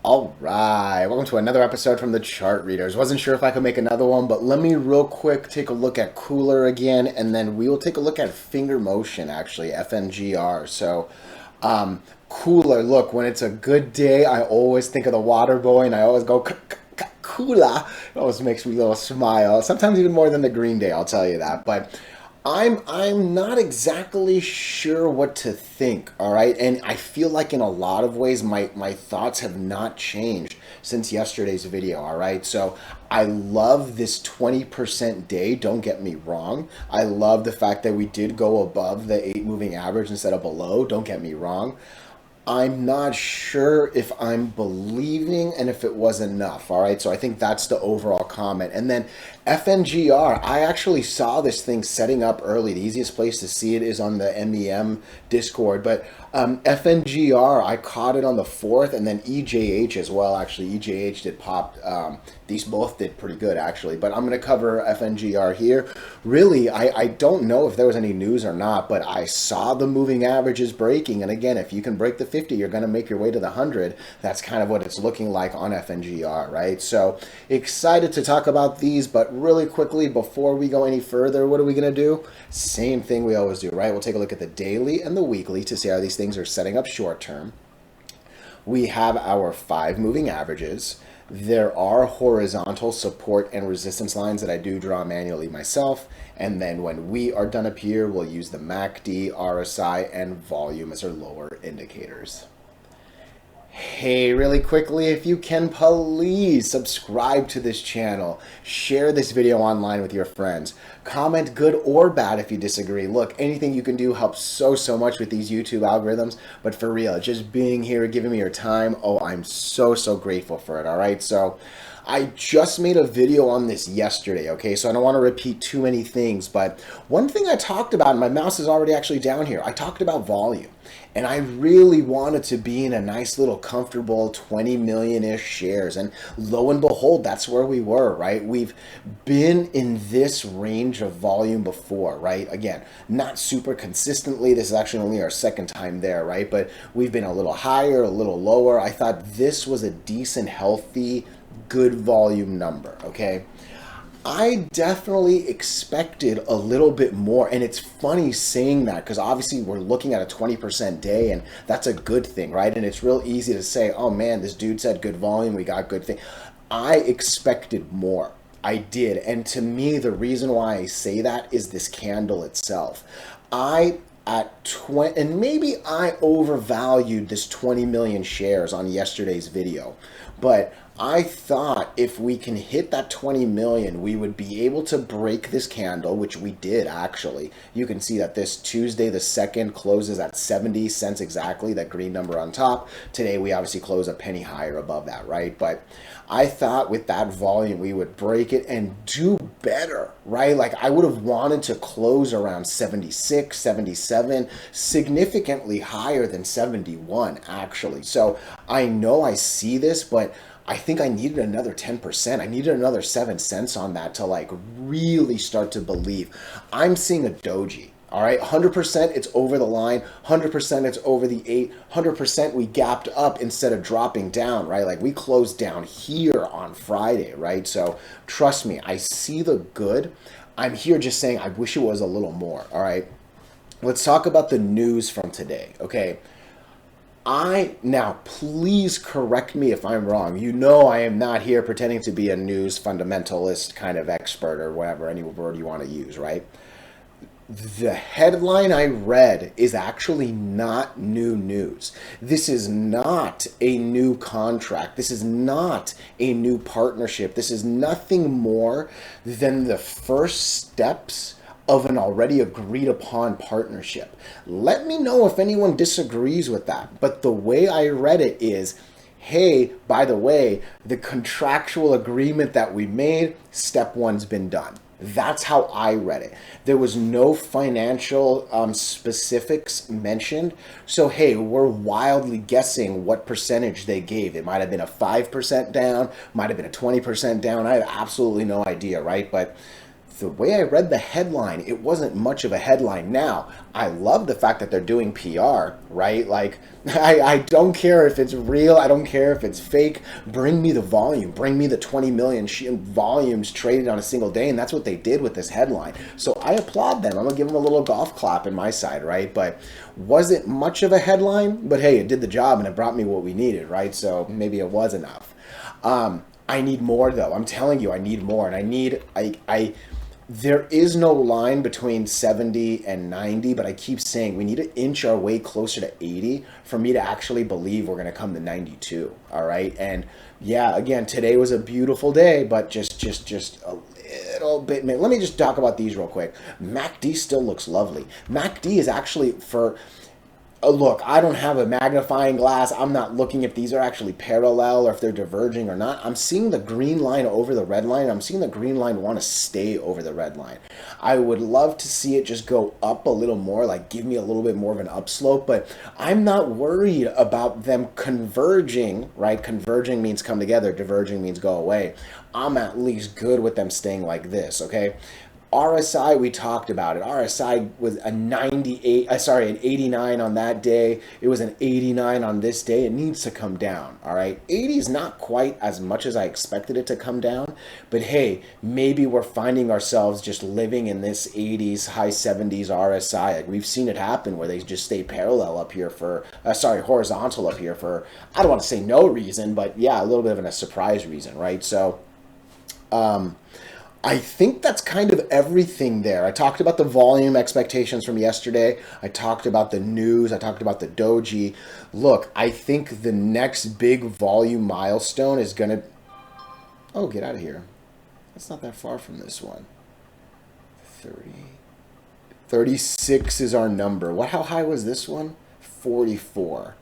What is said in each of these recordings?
All right, welcome to another episode from the Chart Readers. Wasn't sure if I could make another one, but let me real quick take a look at KULR again, and then we will take a look at fingermotion, actually, FNGR. KULR, look, when it's a good day, I always think of the water boy, and I always go, KULR. It always makes me a little smile, sometimes even more than the Green Day, I'll tell you that. But I'm not exactly sure what to think, all right? And I feel like in a lot of ways my thoughts have not changed since yesterday's video, all right? So I love this 20% day, don't get me wrong. I love the fact that we did go above the 8 moving average instead of below, don't get me wrong. I'm not sure if I'm believing and if it was enough. All right. So I think that's the overall comment. And then FNGR, I actually saw this thing setting up early. The easiest place to see it is on the MEM Discord. But FNGR, I caught it on the 4th, and then EJH as well. Actually, EJH did pop. These both did pretty good, actually. But I'm going to cover FNGR here. Really, I don't know if there was any news or not, but I saw the moving averages breaking. And again, if you can break the 50, you're going to make your way to the 100. That's kind of what it's looking like on FNGR, right? So excited to talk about these, but really quickly, before we go any further, what are we going to do? Same thing we always do, right? We'll take a look at the daily and the weekly to see how these things are setting up short term. We have our 5 moving averages. There are horizontal support and resistance lines that I do draw manually myself. And then when we are done up here, we'll use the MACD, RSI, and volume as our lower indicators. Hey, really quickly, if you can, please subscribe to this channel. Share this video online with your friends. Comment good or bad if you disagree. Look, anything you can do helps so much with these YouTube algorithms. But for real, just being here, giving me your time, oh, I'm so grateful for it, all right? So I just made a video on this yesterday, okay? So I don't want to repeat too many things, but one thing I talked about, and my mouse is already actually down here, I talked about volume. And I really wanted to be in a nice little comfortable 20 million-ish shares. And lo and behold, that's where we were, right? We've been in this range of volume before, right? Again, not super consistently. This is actually only our second time there, right? But we've been a little higher, a little lower. I thought this was a decent, healthy, good volume number, okay? I definitely expected a little bit more, and it's funny saying that because obviously we're looking at a 20% day, and that's a good thing, right? And it's real easy to say, oh man, this dude said good volume, we got good thing. I expected more. I did, and to me, the reason why I say that is this candle itself. And maybe I overvalued this 20 million shares on yesterday's video, but I thought if we can hit that 20 million, we would be able to break this candle, which we did actually. You can see that this Tuesday, the 2nd, closes at 70 cents exactly, that green number on top. Today, we obviously close a penny higher above that, right? But I thought with that volume, we would break it and do better, right? Like I would have wanted to close around 76, 77, significantly higher than 71, actually. So I know I see this, but I think I needed another 10%. I needed another 7 cents on that to like really start to believe. I'm seeing a doji. All right, 100% it's over the line, 100% it's over the 8, 100% we gapped up instead of dropping down, right? Like we closed down here on Friday, right? So trust me, I see the good. I'm here just saying I wish it was a little more, all right? Let's talk about the news from today, okay? Now, please correct me if I'm wrong. You know I am not here pretending to be a news fundamentalist kind of expert or whatever, any word you want to use, right? The headline I read is actually not new news. This is not a new contract. This is not a new partnership. This is nothing more than the first steps of an already agreed upon partnership. Let me know if anyone disagrees with that. But the way I read it is, hey, by the way, the contractual agreement that we made, step 1's been done. That's how I read it. There was no financial specifics mentioned. So, hey, we're wildly guessing what percentage they gave. It might have been a 5% down, might have been a 20% down. I have absolutely no idea, right? But the way I read the headline, it wasn't much of a headline. Now, I love the fact that they're doing PR, right? Like, I don't care if it's real. I don't care if it's fake. Bring me the volume. Bring me the 20 million volumes traded on a single day. And that's what they did with this headline. So I applaud them. I'm going to give them a little golf clap in my side, right? But wasn't much of a headline. But hey, it did the job and it brought me what we needed, right? So maybe it was enough. I need more, though. I'm telling you, I need more. And there is no line between 70 and 90, but I keep saying we need to inch our way closer to 80 for me to actually believe we're going to come to 92. All right. And yeah, again, today was a beautiful day, but just a little bit. Let me just talk about these real quick. MACD still looks lovely. MACD is actually look, I don't have a magnifying glass. I'm not looking if these are actually parallel or if they're diverging or not. I'm seeing the green line over the red line. I'm seeing the green line want to stay over the red line. I would love to see it just go up a little more, like give me a little bit more of an upslope, but I'm not worried about them converging, right? Converging means come together. Diverging means go away. I'm at least good with them staying like this, okay? RSI, we talked about it. RSI was an 89 on that day. It was an 89 on this day. It needs to come down, all right? 80 is not quite as much as I expected it to come down, but hey, maybe we're finding ourselves just living in this 80s, high 70s RSI. Like we've seen it happen where they just stay parallel up here horizontal up here for, I don't want to say no reason, but yeah, a little bit of a surprise reason, right? So, I think that's kind of everything there. I talked about the volume expectations from yesterday. I talked about the news. I talked about the doji. Look, I think the next big volume milestone is going to... Oh, get out of here. That's not that far from this one. 36 is our number. How high was this one? 44.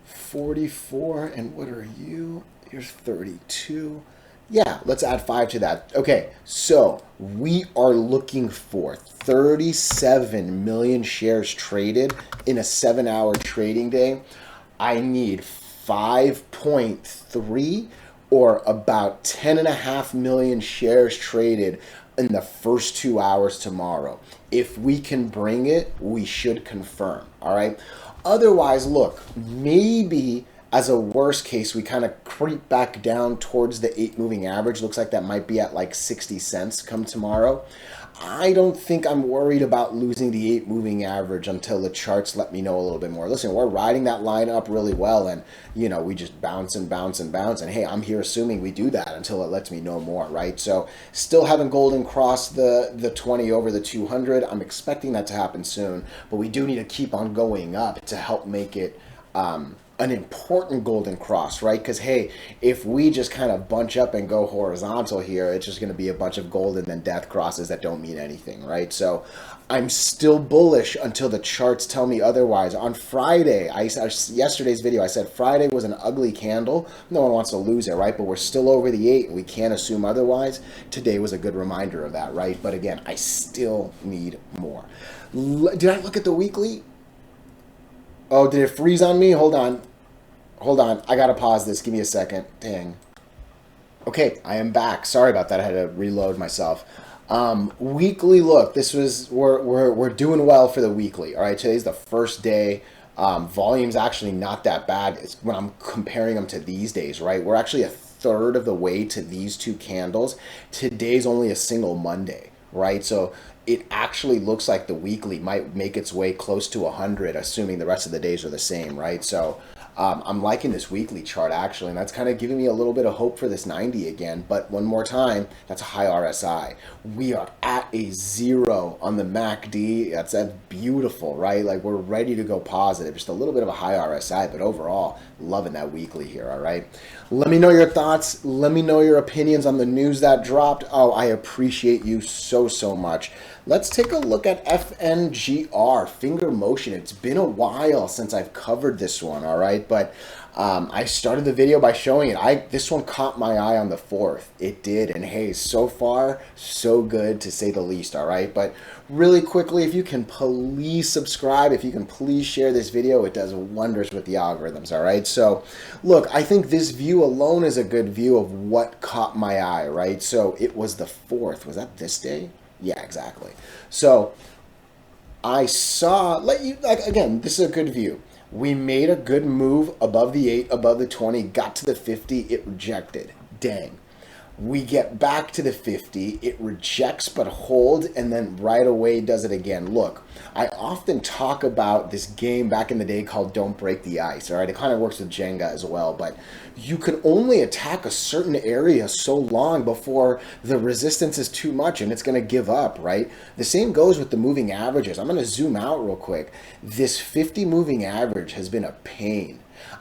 44, and what are you? Here's 32. Yeah, let's add 5 to that. Okay, so we are looking for 37 million shares traded in a 7-hour trading day. I need 5.3 or about 10.5 million shares traded in the first 2 hours tomorrow. If we can bring it, we should confirm, all right? Otherwise, look, maybe... as a worst case, we kind of creep back down towards the 8 moving average. Looks like that might be at like 60 cents come tomorrow. I don't think I'm worried about losing the 8 moving average until the charts let me know a little bit more. Listen, we're riding that line up really well, and you know, we just bounce and bounce and bounce. And hey, I'm here assuming we do that until it lets me know more, right? So still haven't golden crossed the 20 over the 200. I'm expecting that to happen soon, but we do need to keep on going up to help make it an important golden cross, right? Because hey, if we just kind of bunch up and go horizontal here, it's just going to be a bunch of golden and death crosses that don't mean anything, right? So I'm still bullish until the charts tell me otherwise. On Friday, yesterday's video, I said Friday was an ugly candle. No one wants to lose it, right? But we're still over the 8. We can't assume otherwise. Today was a good reminder of that, right? But again, I still need more. Did I look at the weekly? Oh, did it freeze on me? Hold on. I gotta pause this. Give me a second. Dang. Okay, I am back. Sorry about that. I had to reload myself. Weekly look. We're doing well for the weekly. All right, today's the first day. Volume's actually not that bad. It's when I'm comparing them to these days, right? We're actually a third of the way to these 2 candles. Today's only a single Monday, right? So it actually looks like the weekly might make its way close to 100, assuming the rest of the days are the same, right? So I'm liking this weekly chart, actually, and that's kind of giving me a little bit of hope for this 90 again. But one more time, that's a high RSI. We are at a 0 on the MACD. That's beautiful, right? Like, we're ready to go positive. Just a little bit of a high RSI, but overall, loving that weekly here, all right? Let me know your thoughts. Let me know your opinions on the news that dropped. Oh, I appreciate you so much. Let's take a look at FNGR, finger motion. It's been a while since I've covered this one, all right? But I started the video by showing it. This one caught my eye on the 4th. It did, and hey, so far, so good to say the least, all right? But really quickly, if you can please subscribe, if you can please share this video, it does wonders with the algorithms, all right? So, look, I think this view alone is a good view of what caught my eye, right? So it was the 4th. Was that this day? Yeah, exactly. So I saw, let you, like, again, this is a good view. We made a good move above the 8, above the 20, got to the 50, it rejected. Dang. We get back to the 50, it rejects but hold, and then right away does it again. Look, I often talk about this game back in the day called Don't Break the Ice, all right? It kind of works with Jenga as well, but you can only attack a certain area so long before the resistance is too much and it's going to give up, right? The same goes with the moving averages. I'm going to zoom out real quick. This 50 moving average has been a pain.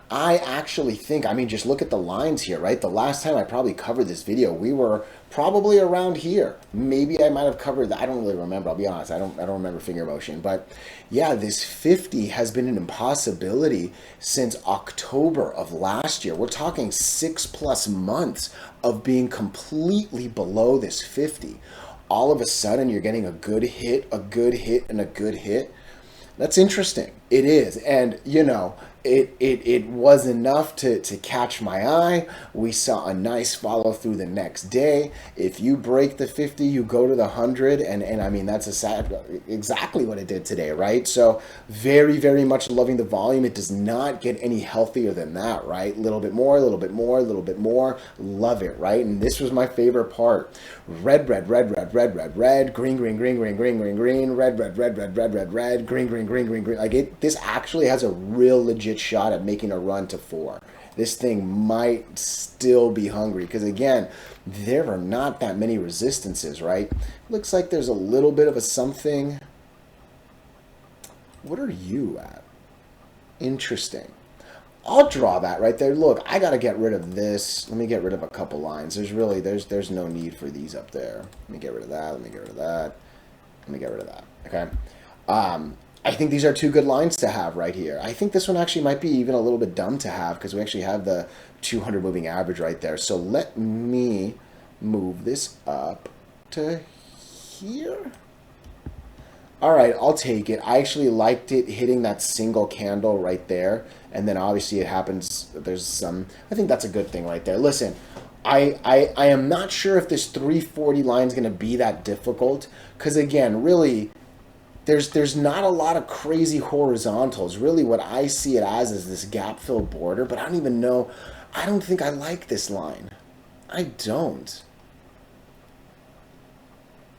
I actually think, I mean, just look at the lines here, right? The last time I probably covered this video, we were probably around here. Maybe I might have covered that. I don't really remember. I'll be honest. I don't remember finger motion. But yeah, this 50 has been an impossibility since October of last year. We're talking 6+ months of being completely below this 50. All of a sudden, you're getting a good hit, and a good hit. That's interesting. It is. And, you know, it was enough to catch my eye. We saw a nice follow through the next day. If you break the 50, you go to the 100. And I mean, that's exactly what it did today, right? So very, very much loving the volume. It does not get any healthier than that, right? A little bit more, a little bit more, a little bit more. Love it, right? And this was my favorite part. Red, red, red, red, red, red, red, green, green, green, green, green, green, green, red, red, red, red, red, red, red, green, green, green, green, green. Like this actually has a real legit shot at making a run to 4. This thing might still be hungry because, again, there are not that many resistances, right? Looks like there's a little bit of a something. What are you at? Interesting. I'll draw that right there. Look, I got to get rid of this. Let me get rid of a couple lines. There's no need for these up there. Let me get rid of that. Let me get rid of that. Let me get rid of that. Okay. I think these are 2 good lines to have right here. I think this one actually might be even a little bit dumb to have because we actually have the 200 moving average right there. So let me move this up to here. All right, I'll take it. I actually liked it hitting that single candle right there. And then obviously it happens, there's some, I think that's a good thing right there. Listen, I am not sure if this 340 line is going to be that difficult. Because again, really, there's not a lot of crazy horizontals. Really what I see it as is this gap fill border. But I don't even know, I don't think I like this line. I don't.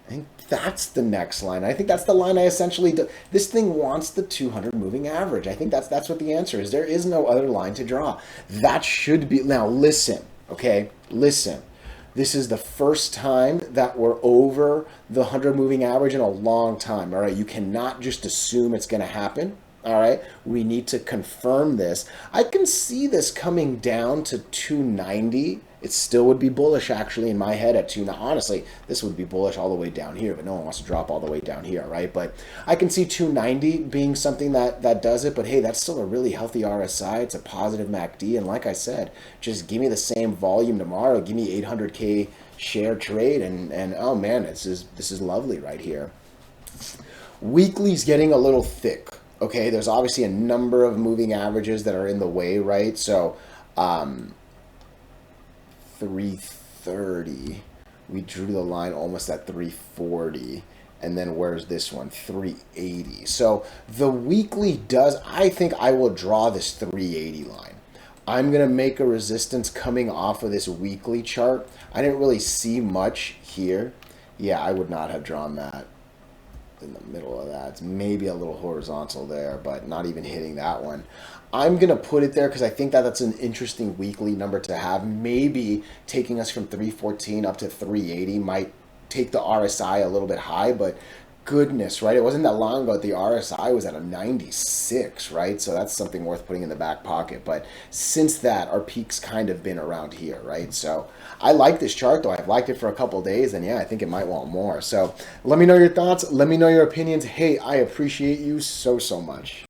I think that's the next line. I think that's the line I essentially do. This thing wants the 200 moving average. I think that's what the answer is. There is no other line to draw. That should be. Now listen, okay? Listen. This is the first time that we're over the 100 moving average in a long time, all right? You cannot just assume it's going to happen, all right? We need to confirm this. I can see this coming down to 290. It still would be bullish, actually, in my head at 2. Now, honestly, this would be bullish all the way down here, but no one wants to drop all the way down here, right? But I can see 290 being something that does it. But, hey, that's still a really healthy RSI. It's a positive MACD. And like I said, just give me the same volume tomorrow. Give me 800K share trade. And oh, man, this is lovely right here. Weekly's getting a little thick, okay? There's obviously a number of moving averages that are in the way, right? So, 330, we drew the line almost at 340, and then where's this one? 380. So the weekly does, I think I will draw this 380 line. I'm gonna make a resistance coming off of this weekly chart. I didn't really see much here. Yeah, I would not have drawn that in the middle of that. It's maybe a little horizontal there, but not even hitting that one. I'm going to put it there because I think that's an interesting weekly number to have. Maybe taking us from 314 up to 380 might take the RSI a little bit high, but goodness, right? It wasn't that long ago the RSI was at a 96, right? So that's something worth putting in the back pocket. But since that, our peak's kind of been around here, right? So I like this chart, though. I've liked it for a couple of days, and yeah, I think it might want more. So let me know your thoughts. Let me know your opinions. Hey, I appreciate you so much.